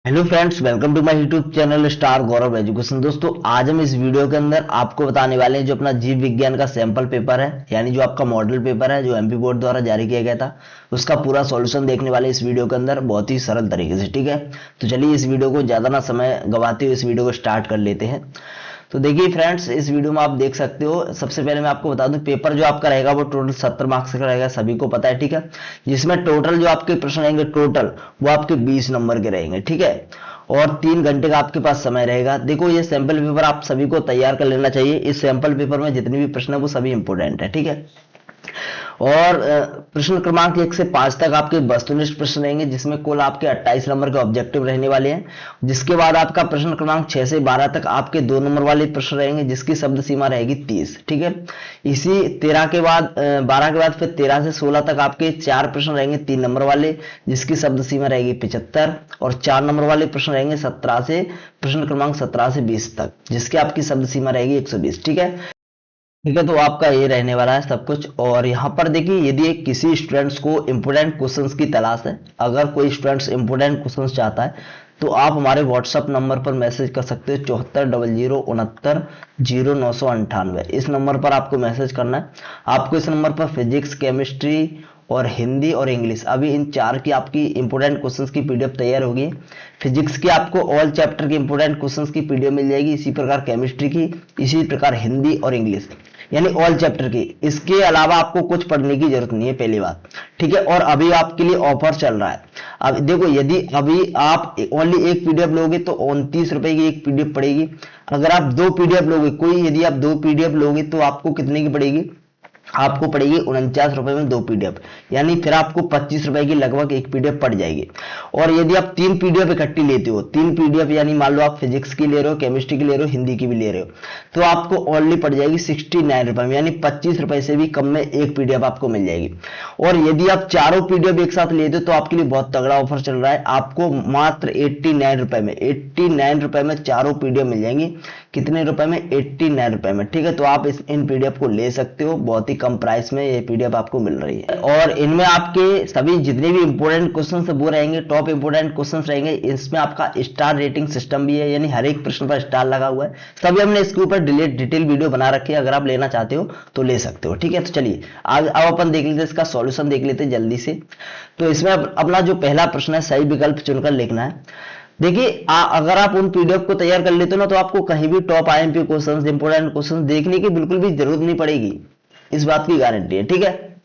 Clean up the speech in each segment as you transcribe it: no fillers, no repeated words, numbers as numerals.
Hello friends, welcome to my YouTube channel star Gaurav education. दोस्तों, आज हम इस वीडियो के अंदर आपको बताने वाले हैं जो अपना जीव विज्ञान का सैंपल पेपर है, यानी जो आपका मॉडल पेपर है जो एमपी बोर्ड द्वारा जारी किया गया था, उसका पूरा सॉल्यूशन देखने वाले इस वीडियो के अंदर बहुत ही सरल तरीके से। ठीक है, तो चलिए इस वीडियो को ज्यादा ना समय गवाते हुए इस वीडियो को स्टार्ट कर लेते हैं। तो देखिए फ्रेंड्स, इस वीडियो में आप देख सकते हो, सबसे पहले मैं आपको बता दूं पेपर जो आपका रहेगा वो टोटल 70 मार्क्स का रहेगा, सभी को पता है। ठीक है, जिसमें टोटल जो आपके प्रश्न रहेंगे टोटल वो आपके 20 नंबर के रहेंगे। ठीक है, और 3 घंटे का आपके पास समय रहेगा। देखो, ये सैंपल पेपर आप सभी को तैयार कर लेना चाहिए। इस सैंपल पेपर में जितने भी प्रश्न है वो सभी इंपोर्टेंट है। ठीक है, और प्रश्न क्रमांक 1 से 5 तक आपके वस्तुनिष्ठ प्रश्न रहेंगे, जिसमें कुल आपके 28 नंबर के ऑब्जेक्टिव रहने वाले हैं। जिसके बाद आपका प्रश्न क्रमांक 6 से 12 तक आपके 2 नंबर वाले प्रश्न रहेंगे, जिसकी शब्द सीमा रहेगी 30। ठीक है, इसी 13 के बाद 12 के बाद फिर 13 से 16 तक आपके 4 प्रश्न रहेंगे 3 नंबर वाले, जिसकी शब्द सीमा रहेगी 75। और 4 नंबर वाले प्रश्न रहेंगे 17 से प्रश्न क्रमांक 17 से 20 तक, जिसकी आपकी शब्द सीमा रहेगी 120। ठीक है, ठीक है, तो आपका ये रहने वाला है सब कुछ। और यहाँ पर देखिए, यदि एक किसी स्टूडेंट्स को इंपोर्टेंट क्वेश्चंस की तलाश है, अगर कोई स्टूडेंट्स इंपोर्टेंट क्वेश्चंस चाहता है तो आप हमारे व्हाट्सएप नंबर पर मैसेज कर सकते हो 7400690998। इस नंबर पर आपको मैसेज करना है। आपको इस नंबर पर फिजिक्स, केमिस्ट्री और हिंदी और इंग्लिश, अभी इन 4 की आपकी इंपोर्टेंट क्वेश्चंस की पीडीएफ तैयार होगी। फिजिक्स की आपको ऑल चैप्टर की इंपोर्टेंट क्वेश्चंस की पीडीएफ मिल जाएगी, इसी प्रकार केमिस्ट्री की, इसी प्रकार हिंदी और इंग्लिश, यानी ऑल चैप्टर की। इसके अलावा आपको कुछ पढ़ने की जरूरत नहीं है, पहली बात। ठीक है, और अभी आपके लिए ऑफर चल रहा है। अब देखो, यदि अभी आप ओनली एक पीडीएफ लोगे तो 29 रुपए की एक पीडीएफ पड़ेगी। अगर आप 2 पीडीएफ लोगे, यदि आप 2 पीडीएफ लोगे तो आपको कितने की पड़ेगी? आपको पड़ेगी 49 रुपए में 2 पीडीएफ, यानी फिर आपको 25 रुपए की लगभग एक पीडीएफ पड़ जाएगी। और यदि आप 3 पीडीएफ इकट्ठी लेते हो, 3 पीडीएफ यानी मान लो आप फिजिक्स की ले रहे हो, केमिस्ट्री की ले रहे हो, हिंदी की भी ले रहे हो, तो आपको ओनली पड़ जाएगी 69 रुपए में, यानी 25 रुपए से भी कम में एक पीडीएफ आपको मिल जाएगी। और यदि आप चारों पीडीएफ एक साथ लेते हो तो आपके लिए बहुत तगड़ा ऑफर चल रहा है। आपको मात्र 89 रुपए में, 89 रुपए में चारों पीडीएफ मिल जाएंगी। कितने रुपए में? 89 रुपए में। ठीक है, तो आप इन पीडीएफ को ले सकते हो, बहुत ही कम प्राइस में ये पीडीएफ आपको मिल रही है। और इनमें आपके सभी जितने भी इंपोर्टेंट क्वेश्चन वो रहेंगे, टॉप इंपोर्टेंट क्वेश्चन रहेंगे। इसमें आपका स्टार रेटिंग सिस्टम भी है, यानी हर एक प्रश्न पर स्टार लगा हुआ है। सभी हमने इसके ऊपर डिटेल वीडियो बना रखी है, अगर आप लेना चाहते हो तो ले सकते हो। ठीक है, तो चलिए आज अब अपन देख लेते हैं, इसका सॉल्यूशन देख लेते हैं जल्दी से। तो इसमें अपना जो पहला प्रश्न है, सही विकल्प चुनकर लिखना है। देखिए, अगर आप उन पीडीएफ को तैयार कर लेते हो ना, तो आपको कहीं भी top IMP questions, important questions देखने की बिल्कुल भी जरूरत नहीं पड़ेगी, इस बात की गारंटी है। ठीक है,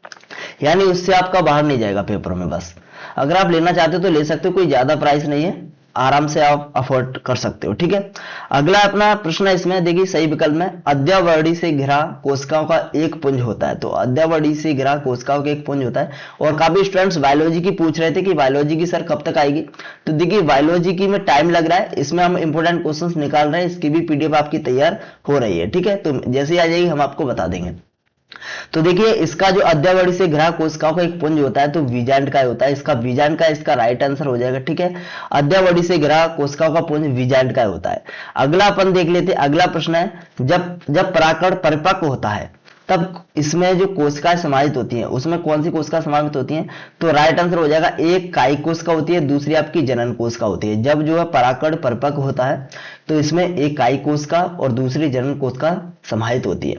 यानी उससे आपका बाहर नहीं जाएगा पेपर में। बस अगर आप लेना चाहते हो तो ले सकते हो, कोई ज्यादा प्राइस नहीं है, आराम से आप अफोर्ड कर सकते हो। ठीक है, अगला अपना प्रश्न है, इसमें देखिए सही विकल्प में अद्यावधि से घिरा कोशिकाओं का एक पुंज होता है। तो अद्यावधि से घिरा कोशिकाओं का एक पुंज होता है। और काफी स्टूडेंट्स बायोलॉजी की पूछ रहे थे कि बायोलॉजी की सर कब तक आएगी। तो देखिए, बायोलॉजी की में टाइम लग रहा है, इसमें हम इंपोर्टेंट क्वेश्चंस निकाल रहे हैं, इसकी भी पीडीएफ आपकी तैयार हो रही है। ठीक है, तो जैसे ही आ जाएगी हम आपको बता देंगे। तो देखिए, इसका जो अद्यावधि से घिरा कोशिकाओं का एक पुंज होता है तो वीजांड का होता है। इसका वीजांड का इसका राइट आंसर हो जाएगा। ठीक है, अद्यावधि से घिरा कोशिकाओं का पुंज वीजांड का होता है। अगला अपन देख लेते हैं, अगला प्रश्न है, जब परागकण परिपक्व होता है तब इसमें जो कोशिकाएं समाहित होती हैं, उसमें कौन सी कोशिका समाहित होती हैं? तो राइट आंसर हो जाएगा, एक कायी कोशिका होती है, दूसरी आपकी जनन कोशिका होती है। जब जो है परागकण परिपक्व होता है तो इसमें एक कायी कोशिका और दूसरी जनन कोशिका समाहित होती है।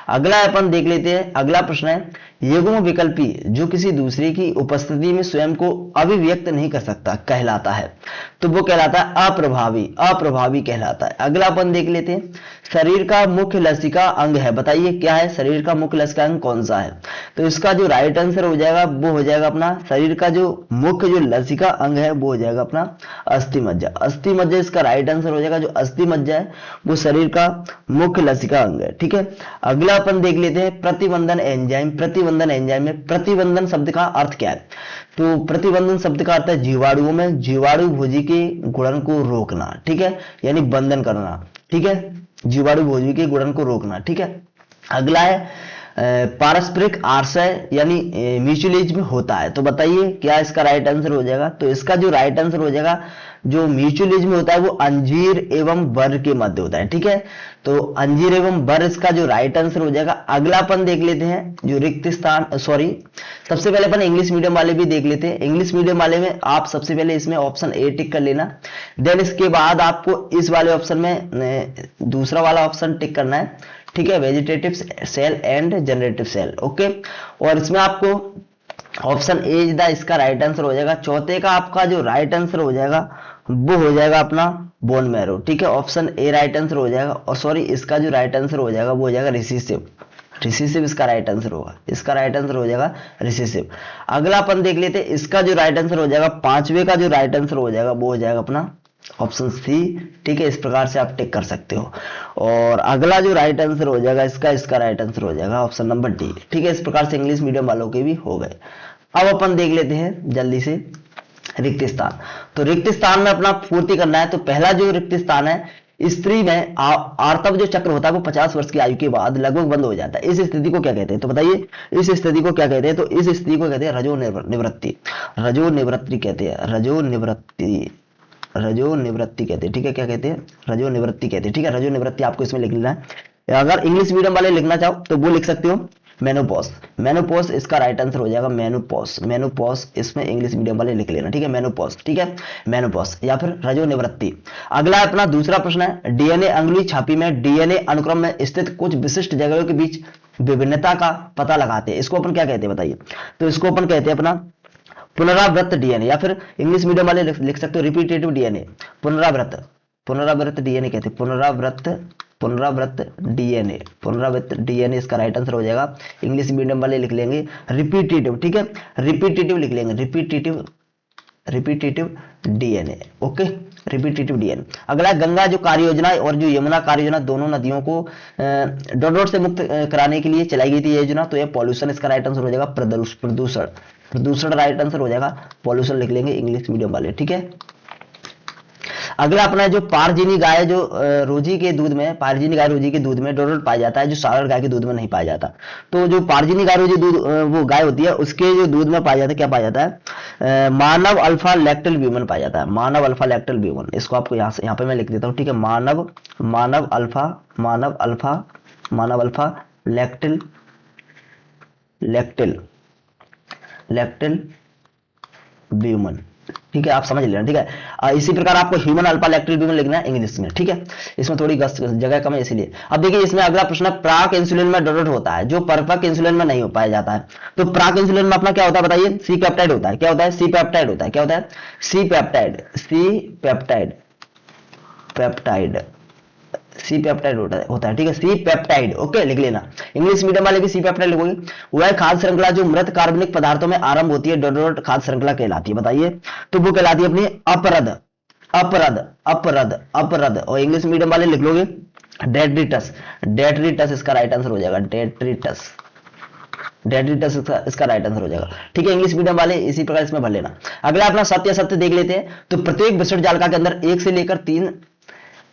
अगला अपन देख लेते हैं, अगला प्रश्न है, युग्म विकल्पी जो किसी दूसरे की उपस्थिति में स्वयं को अभिव्यक्त नहीं कर सकता कहलाता है। तो वो कहलाता है अप्रभावी, अप्रभावी कहलाता है। अगला अपन देख लेते हैं, शरीर का मुख्य लसिका अंग है, बताइए क्या है? शरीर का मुख्य लसिका अंग कौन सा है? तो इसका जो राइट आंसर हो जाएगा वो हो जाएगा अपना, शरीर का जो मुख्य जो लसिका अंग है वो हो जाएगा अपना अस्थि मज्जा। अस्थि मज्जा इसका राइट आंसर हो जाएगा। जो अस्थि मज्जा है वो शरीर का मुख्य लसिका अंग है। ठीक है, अगला अपन देख लेते हैं, प्रतिबंधन एंजाइम। प्रतिबंधन एंजाइम में प्रतिबंधन शब्द का अर्थ क्या है? तो प्रतिबंधन शब्द का अर्थ है जीवाणुओं में जीवाणु भोजी के गुणन को रोकना। ठीक है, यानी बंधन करना। ठीक है, जीवाणु भोजी के गुणन को रोकना। ठीक है, अगला है पारस्परिक आश्रय यानी म्यूचुअलिज्म होता है। तो बताइए क्या इसका राइट आंसर हो जाएगा? तो इसका जो राइट आंसर हो जाएगा जो म्यूचुअलिज्म होता है वो अंजीर एवं बर के मध्य होता है, ठीक है। तो अंजीर एवं बर इसका जो राइट आंसर हो जाएगा। अगला अपन देख लेते हैं जो रिक्त स्थान, सॉरी सबसे पहले अपन इंग्लिश मीडियम वाले भी देख लेते हैं। इंग्लिश मीडियम वाले में आप सबसे पहले इसमें ऑप्शन ए टिक कर लेना, देन इसके बाद आपको इस वाले ऑप्शन में दूसरा वाला ऑप्शन टिक करना है, ठीक है, vegetative cell and generative cell, okay. और इसमें आपको ऑप्शन ए इज द इसका राइट आंसर हो जाएगा। चौथे का आपका जो राइट आंसर हो जाएगा वो हो जाएगा अपना बोन मैरो, ठीक है, ऑप्शन ए राइट आंसर हो जाएगा। और सॉरी इसका जो राइट आंसर हो जाएगा वो हो जाएगा रिसेसिव, रिसेसिव इसका राइट आंसर होगा, इसका राइट आंसर हो जाएगा रिसेसिव। अगला अपन देख लेते हैं इसका जो राइट आंसर हो जाएगा, पांचवे का जो राइट आंसर हो जाएगा वो हो जाएगा अपना ऑप्शन सी, ठीक है। इस प्रकार से आप टिक कर सकते हो। और अगला जो राइट आंसर हो जाएगा इसका राइट आंसर हो जाएगा ऑप्शन नंबर डी, ठीक है। इस प्रकार से इंग्लिश मीडियम वालों के भी हो गए। अब अपन देख लेते हैं जल्दी से रिक्त स्थान। तो रिक्त स्थान में अपना पूर्ति करना है। तो पहला जो रिक्त स्थान है, स्त्री में आर्तव जो चक्र होता है वो 50 वर्ष की आयु के बाद लगभग बंद हो जाता है। इस स्थिति को क्या कहते हैं? तो बताइए इस स्थिति को क्या कहते हैं? तो इस स्थिति को कहते हैं रजो निवृत्ति, रजो निवृत्ति कहते हैं, रजो निवृत्ति, रजो निवृत्ति कहते हैं, ठीक है। क्या कहते हैं? रजो निवृत्ति कहते हैं, ठीक है। रजो निवृत्ति आपको इसमें लिख लेना है। अगर इंग्लिश मीडियम वाले लिखना चाहो तो वो लिख सकते हो मेनोपॉज, मेनोपॉज इसका राइट आंसर हो जाएगा मेनोपॉज, मेनोपॉज इसमें इंग्लिश मीडियम वाले लिख लेना, ठीक है, मेनोपॉज, ठीक है, मेनोपॉज या फिर रजो निवृत्ति। अगला अपना दूसरा प्रश्न है, डीएनए अंगुली छापी में डीएनए अनुक्रम में स्थित कुछ विशिष्ट जगहों के बीच विभिन्नता का पता लगाते हैं, इसको अपन क्या कहते हैं बताइए? तो इसको अपन कहते हैं अपना पुनरावृत्त डीएनए, या फिर इंग्लिश मीडियम वाले लिख सकते हो रिपीटेटिव डीएनए, पुनरावृत्त, पुनरावृत्त डीएनए कहते हैं, पुनरावृत्त डीएनए, पुनरावृत्त डीएनए इसका राइट आंसर हो जाएगा। इंग्लिश मीडियम वाले लिख लेंगे रिपीटेटिव, ठीक है, रिपीटेटिव लिख लेंगे, repetitive DNA, okay, repetitive DNA. अगला गंगा जो कार्य योजना और जो यमुना कार्य योजना दोनों नदियों को डॉट से मुक्त कराने के लिए चलाई गई थी योजना। तो ये पॉल्यूशन इसका राइट आंसर हो जाएगा, प्रदूषण, प्रदूषण राइट आंसर हो जाएगा, पॉल्यूशन लिख लेंगे इंग्लिश मीडियम वाले, ठीक है। अगला अपना जो पारजीनी गाय जो रोजी के दूध में, पारजीनी गाय रोजी के दूध में डोडोट पाया जाता है जो साधारण गाय के दूध में नहीं पाया जाता। तो जो पारजीनी गाय रोजी दूध वो गाय होती है उसके जो दूध में पाया जाता है क्या पाया जाता है? मानव अल्फा लैक्टल ब्यूमन पाया जाता है, मानव अल्फा लैक्टल ब्यूमन। इसको आपको यहाँ पे मैं लिख देता हूँ, ठीक है, मानव अल्फा लैक्टल ब्यूमन, ठीक है, आप समझ लेना, ठीक है। इसी प्रकार आपको ह्यूमन अल्फा लैक्टल ब्यूमन लिखना है इंग्लिश में, ठीक है। इसमें थोड़ी जगह कम है इसलिए। अब देखिए इसमें अगला प्रश्न प्राक इंसुलिन में डोडोट होता है जो परिपक्व इंसुलिन में नहीं हो पाया जाता है। तो प्राक इंसुलिन में अपना क्या होता है बताइए? सी पेप्टाइड होता है। क्या होता है? सी पेप्टाइड होता है। क्या होता है? सी पेप्टाइड, सी पेप्टाइड होता है, ठीक है, सी पेप्टाइड, ओके, लिख लेना। इंग्लिश मीडियम वाले भी सी पेप्टाइड लिखोगे। वह खाद्य श्रृंखला जो मृत कार्बनिक पदार्थों में आरंभ होती है डोडोट खाद्य श्रृंखला कहलाती है, बताइए? तो वो कहलाती है अपनी अपरद। और इंग्लिश मीडियम वाले लिख लोगे डेट्रिटस इसका राइट आंसर हो जाएगा, डेट्रिटस इसका राइट आंसर हो जाएगा, ठीक है। इंग्लिश मीडियम वाले इसी प्रकार इसमें भर लेना। अगला अपना सत्य देख लेते हैं। तो प्रत्येक विसर्ज जालिका के अंदर 1 से लेकर 3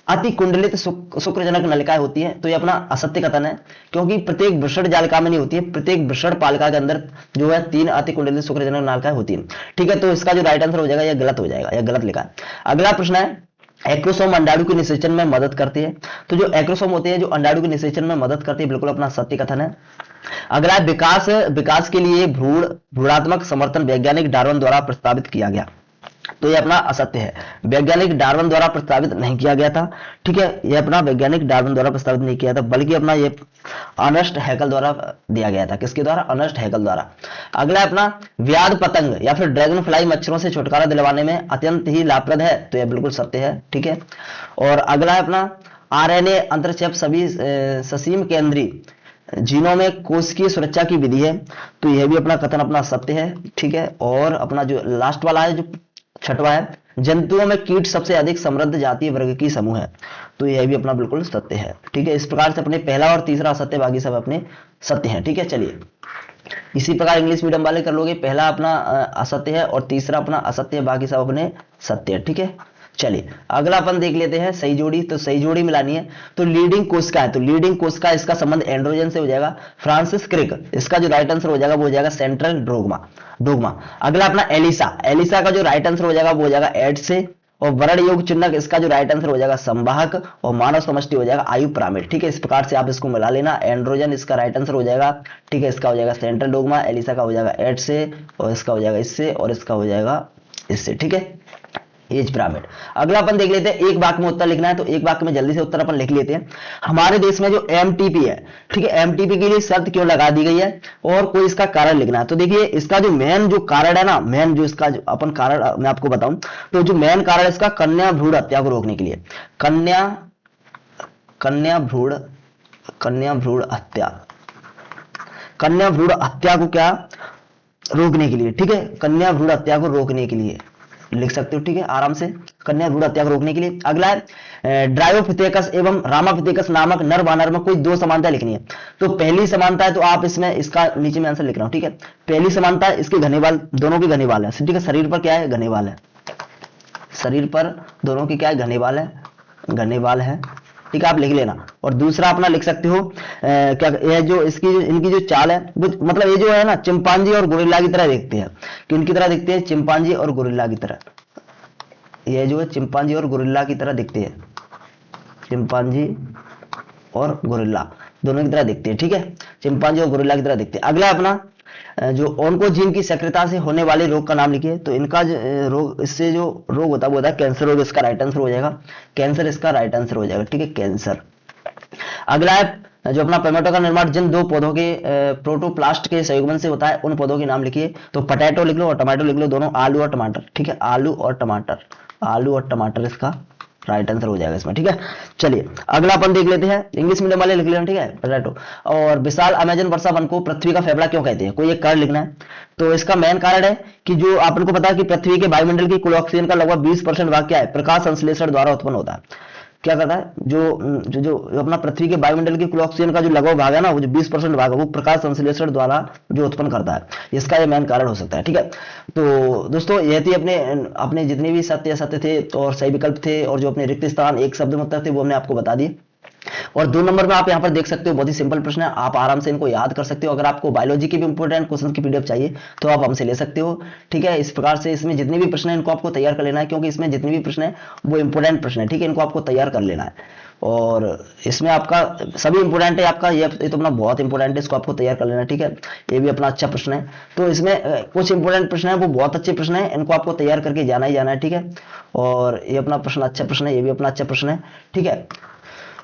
अति कुंडलित शुक्रजनक नलिकाएं होती है। तो ये अपना असत्य कथन है, क्योंकि प्रत्येक वृषण जालिका में नहीं होती है, प्रत्येक वृषण पालिका के अंदर जो है 3 अति कुंडलित शुक्रजनक नलिकाएं होती है, ठीक है। तो इसका जो राइट आंसर हो जाएगा यह गलत हो जाएगा, यह गलत लिखा है। अगला प्रश्न है एक्रोसोम अंडाणु के निषेचन में मदद करती है। तो जो एक्रोसोम होते हैं जो अंडाणु के निषेचन में मदद करती है, बिल्कुल अपना सत्य कथन है। अगला विकास के लिए भ्रूणात्मक समर्थन वैज्ञानिक डार्विन द्वारा प्रस्तावित किया गया। तो ये अपना असत्य है, वैज्ञानिक डार्विन द्वारा प्रस्तावित नहीं किया गया था, ठीक है। ये अपना वैज्ञानिक डार्विन द्वारा प्रस्तावित नहीं किया था, बल्कि अपना ये अर्नेस्ट हैकल द्वारा दिया गया था। किसके द्वारा? अर्नेस्ट हैकल द्वारा। अगला अपना व्याध पतंग या फिर ड्रैगन फ्लाई मच्छरों से छुटकारा दिलवाने में अत्यंत ही लाभप्रद है। तो यह बिल्कुल सत्य है, ठीक है। और अगला है अपना आरएनए अंतरक्षेप सभी ससीम केंद्रीय जीनों में कोशिकीय सुरक्षा की विधि है। तो यह भी अपना कथन अपना सत्य है, ठीक है। और अपना जो लास्ट वाला है जो छठवा है जंतुओं में कीट सबसे अधिक समृद्ध जातीय वर्ग की समूह है। तो यह भी अपना बिल्कुल सत्य है, ठीक है। इस प्रकार से अपने पहला और तीसरा असत्य बाकी सब अपने सत्य हैं, ठीक है। चलिए इसी प्रकार इंग्लिश मीडियम वाले कर लोगे, पहला अपना असत्य है और तीसरा अपना असत्य है, बाकी सब अपने सत्य है, ठीक है। चलिए अगला अपन देख लेते हैं सही जोड़ी। तो सही जोड़ी मिलानी है। तो लीडिंग कोशिका है, तो लीडिंग कोशिका इसका संबंध एंड्रोजन से हो जाएगा, फ्रांसिस क्रिक। इसका जो राइट आंसर हो जाएगा वो हो जाएगा सेंट्रल डोग्मा। अगला अपना एलिसा, एलिसा का जो राइट आंसर हो जाएगा वो हो जाएगा एड से। और वर्ण योग चिन्हक इसका जो राइट आंसर हो जाएगा संवाहक, और मानव समष्टि हो जाएगा आयु पिरामिड। ठीक है, इस प्रकार से आप इसको मिला लेना। एंड्रोजन इसका राइट आंसर हो जाएगा। ठीक है, इसका हो जाएगा सेंट्रल डोग्मा, एलिसा का हो जाएगा एट से, और इसका हो जाएगा इससे, और इसका हो जाएगा इससे। ठीक है, एज पिरामिड। अगला अपन देख लेते हैं, एक वाक्य में उत्तर लिखना है, तो एक वाक्य में जल्दी से उत्तर अपन लिख लेते हैं। हमारे देश में जो एमटीपी है, ठीक है, एमटीपी के लिए शर्त क्यों लगा दी गई है और कोई इसका कारण लिखना है। तो देखिए, इसका जो मेन जो कारण है ना, मेन जो इसका जो अपन कारण मैं आपको बताऊं, तो जो मेन कारण है इसका कन्या भ्रूण हत्या को रोकने के लिए, कन्या भ्रूण हत्या को क्या रोकने के लिए। ठीक है, कन्या भ्रूण हत्या को रोकने के लिए लिख सकते हो। ठीक है, आराम से, कन्या भ्रूण हत्या को रोकने के लिए। अगला है ड्रायोपिथेकस एवं रामापिथेकस नामक नर वानर में कोई दो समानता लिखनी है। तो पहली समानता है, तो आप इसमें इसका नीचे में आंसर लिख रहा हूं। ठीक है, पहली समानता इसके घने बाल, दोनों के घने बाल है। ठीक है, शरीर पर क्या है, घने बाल है। शरीर पर दोनों की क्या है, घने बाल है, घने बाल है। ठीक है, आप लिख लेना। और दूसरा अपना लिख सकते हो क्या, यह जो इनकी जो चाल है, वो मतलब ये जो है ना, चिंपांजी और गोरिल्ला की तरह दिखते हैं। किनकी तरह दिखते हैं, चिंपांजी और गोरिल्ला की तरह। ये जो है चिंपांजी और गोरिल्ला की तरह दिखते हैं, चिंपांजी और गोरिल्ला दोनों की तरह दिखते हैं। ठीक है, चिंपांजी और गोरिल्ला की तरह दिखते हैं। अगला अपना जो ओन्कोजीन की सक्रियता से होने वाले रोग का नाम लिखिए। तो इनका रोग, इससे जो रोग होता है वो होता है कैंसर रोग, इसका राइट आंसर हो जाएगा कैंसर, इसका राइट आंसर हो जाएगा। ठीक है, कैंसर। अगला है जो अपना टोमेटो का निर्माण जिन दो पौधों के प्रोटोप्लास्ट के संयुग्मन से होता है, उन पौधों के नाम लिखिए। तो पोटैटो लिख लो और टमाटो लिख लो, दोनों आलू और टमाटर। ठीक है, आलू और टमाटर इसका राइट आंसर हो जाएगा इसमें। ठीक है, चलिए अगला अपन देख लेते हैं, इंग्लिश मीडियम वाले लिख लेना। ठीक है, पोटैटो। और विशाल अमेजन वर्षा वन को पृथ्वी का फेफड़ा क्यों कहते हैं, कोई एक कारण लिखना है। तो इसका मेन कारण है कि जो आपको पता है कि पृथ्वी के वायुमंडल की कुल ऑक्सीजन का लगभग 20% भाग क्या है, प्रकाश संश्लेषण द्वारा उत्पन्न होता है। क्या करता है, जो अपना पृथ्वी के वायुमंडल की कुल ऑक्सीजन का जो लगभग भाग है ना, वो जो 20% भाग है, वो प्रकाश संश्लेषण द्वारा जो उत्पन्न करता है, इसका ये मेन कारण हो सकता है। ठीक है, तो दोस्तों ये थी अपने जितने भी सत्य असत्य थे और सही विकल्प थे, और जो अपने रिक्त स्थान एक शब्द में उत्तर थे वो हमने आपको बता दिए। और 2 नंबर में आप यहां पर देख सकते हो, बहुत ही सिंपल प्रश्न है, आप आराम से इनको याद कर सकते हो। अगर आपको बायोलॉजी के भी इंपोर्टेंट क्वेश्चन की पीडीएफ चाहिए तो आप हमसे ले सकते हो। ठीक है, इस प्रकार से इसमें जितने भी प्रश्न है इनको आपको तैयार कर लेना है, क्योंकि इसमें जितने भी प्रश्न है वो इंपोर्टेंट प्रश्न है। ठीक है, इनको आपको तैयार कर लेना है, और इसमें आपका सभी इंपोर्टेंट है। आपका ये तो अपना बहुत इंपोर्टेंट है, इसको आपको तैयार कर लेना। ठीक है, ये भी अपना अच्छा प्रश्न है। तो इसमें कुछ इंपोर्टेंट प्रश्न है, वो बहुत अच्छे प्रश्न है, इनको आपको तैयार करके जाना ही जाना है। ठीक है, और ये अपना प्रश्न अच्छा प्रश्न है, ये भी अपना अच्छा प्रश्न है। ठीक है,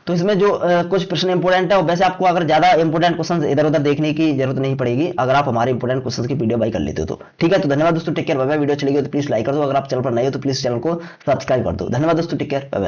तो इसमें जो कुछ प्रश्न इंपोर्टेंट है, और वैसे आपको अगर ज्यादा इंपोर्टेंट क्वेश्चन इधर उधर देखने की जरूरत नहीं पड़ेगी अगर आप हमारे इंपोर्टेंट क्वेश्चन की पीडीएफ बाय कर लेते हो तो। ठीक है, तो धन्यवाद दोस्तों, take care, bye bye. Video चलेगी तो प्लीज लाइक कर दो, अगर आप चैनल पर नए हो तो प्लीज चैनल को सब्सक्राइब कर दो। धन्यवाद दोस्तों, टेक केयर, बाय बाय।